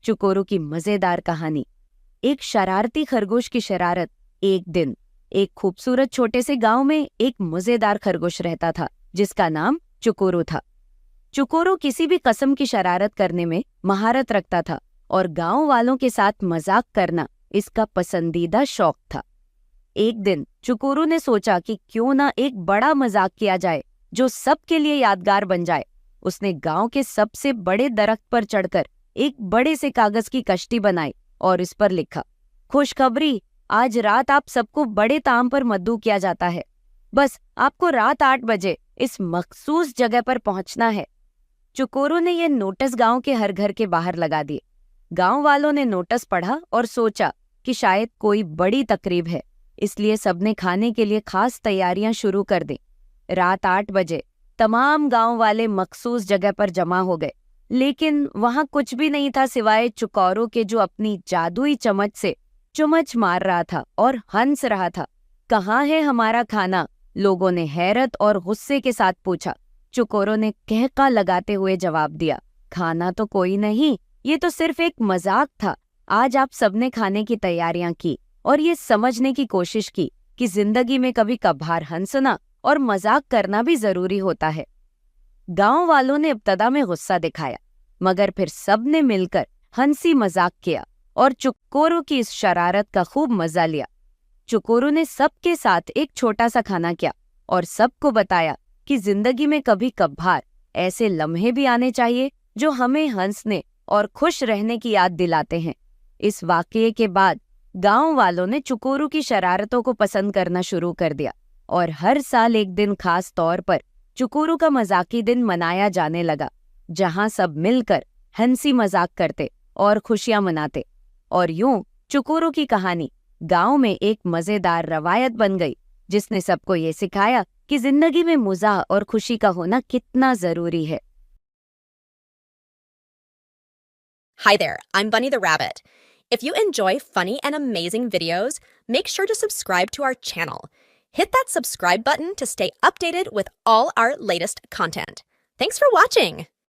चुकोरू की मजेदार कहानी। एक शरारती खरगोश की शरारत। एक दिन एक खूबसूरत छोटे से गांव में एक मजेदार खरगोश रहता था जिसका नाम चुकोरू था। चुकोरू किसी भी किस्म की शरारत करने में महारत रखता था और गांव वालों के साथ मजाक करना इसका पसंदीदा शौक था। एक दिन चुकोरू ने सोचा कि क्यों ना एक बड़ा मजाक किया जाए जो सबके लिए यादगार बन जाए। उसने गांव के सबसे बड़े दरख्त पर चढ़कर एक बड़े से कागज की कश्ती बनाई और इस पर लिखा, खुशखबरी, आज रात आप सबको बड़े ताम पर मद्दू किया जाता है। बस आपको रात 8 बजे इस मखसूस जगह पर पहुंचना है। चुकोरू ने यह नोटिस गांव के हर घर के बाहर लगा दिए। गांव वालों ने नोटिस पढ़ा और सोचा कि शायद कोई बड़ी तकरीब है, इसलिए सबने खाने के लिए खास तैयारियां शुरू कर दी। रात 8 बजे तमाम गांव वाले मखसूस जगह पर जमा हो गए, लेकिन वहां कुछ भी नहीं था सिवाय चुकोरू के जो अपनी जादुई चम्मच से चुमच मार रहा था और हंस रहा था। कहाँ है हमारा खाना? लोगों ने हैरत और गुस्से के साथ पूछा। चुकोरू ने कहका लगाते हुए जवाब दिया, खाना तो कोई नहीं, ये तो सिर्फ एक मजाक था। आज आप सबने खाने की तैयारियां की और ये समझने की कोशिश की कि जिंदगी में कभी कभार हंसना और मजाक करना भी जरूरी होता है। गांव वालों ने इब्तदा में गुस्सा दिखाया, मगर फिर सबने मिलकर हंसी मजाक किया और चुकोरू की इस शरारत का खूब मजा लिया। चुकोरू ने सबके साथ एक छोटा सा खाना किया और सबको बताया कि जिंदगी में कभी कभार ऐसे लम्हे भी आने चाहिए जो हमें हंसने और खुश रहने की याद दिलाते हैं। इस वाकये के बाद गांव वालों ने चुकोरू की शरारतों को पसंद करना शुरू कर दिया और हर साल एक दिन खास तौर पर चुकोरू का मजाकी दिन मनाया जाने लगा, जहां सब मिलकर हंसी मजाक करते और खुशियां मनाते। और यूं चुकोरू की कहानी गांव में एक मजेदार रवायत बन गई, जिसने सबको ये सिखाया कि जिंदगी में मज़ा और खुशी का होना कितना जरूरी है। Hi there, I'm Bunny the Rabbit. If you enjoy funny and amazing videos, make sure to subscribe to our channel. Hit that subscribe button to stay updated with all our latest content. Thanks for watching!